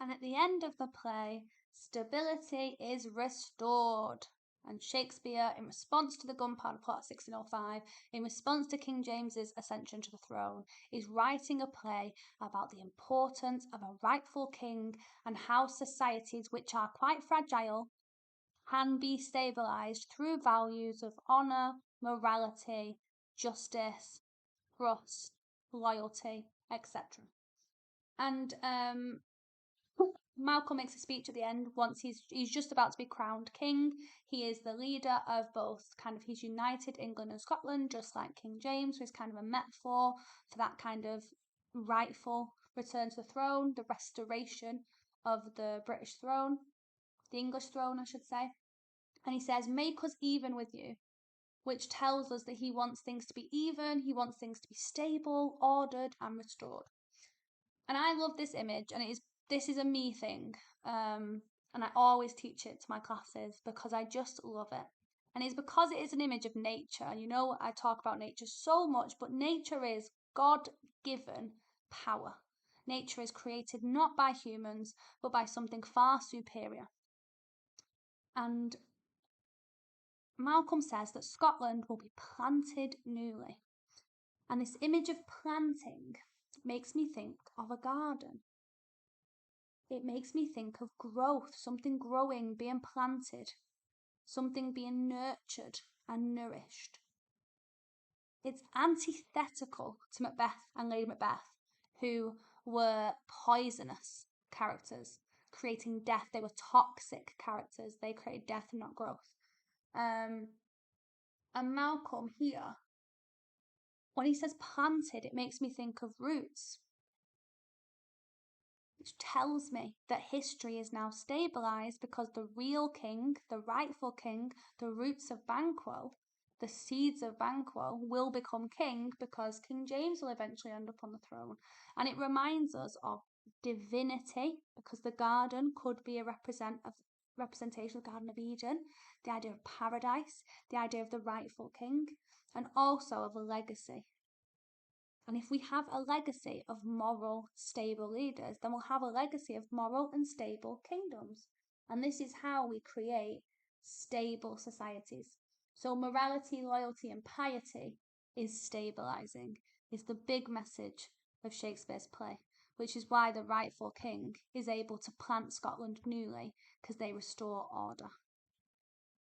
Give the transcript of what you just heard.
And at the end of the play, stability is restored. And Shakespeare, in response to the Gunpowder Plot of 1605, in response to King James's ascension to the throne, is writing a play about the importance of a rightful king and how societies, which are quite fragile, can be stabilized through values of honor, morality, justice, trust, loyalty, etc. And Malcolm makes a speech at the end once he's just about to be crowned king. He is the leader of both, he's united England and Scotland, just like King James, so he's kind of a metaphor for that kind of rightful return to the throne, the restoration of the British throne, the English throne, I should say. And he says, "Make us even with you," which tells us that he wants things to be even, he wants things to be stable, ordered, and restored. And I love this image, and this is a me thing, and I always teach it to my classes because I just love it. And it's because it is an image of nature. I talk about nature so much, but nature is God-given power. Nature is created not by humans, but by something far superior. And Malcolm says that Scotland will be planted newly. And this image of planting makes me think of a garden. It makes me think of growth, something growing, being planted, something being nurtured and nourished. It's antithetical to Macbeth and Lady Macbeth, who were poisonous characters, creating death. They were toxic characters. They created death and not growth. And Malcolm here, when he says planted, it makes me think of roots, which tells me that history is now stabilised because the real king, the rightful king, the roots of Banquo, the seeds of Banquo will become king because King James will eventually end up on the throne. And it reminds us of divinity, because the garden could be a representation of the Garden of Eden, the idea of paradise, the idea of the rightful king, and also of a legacy. And if we have a legacy of moral, stable leaders, then we'll have a legacy of moral and stable kingdoms. And this is how we create stable societies. So morality, loyalty, and piety is stabilizing, is the big message of Shakespeare's play, which is why the rightful king is able to plant Scotland newly, because they restore order.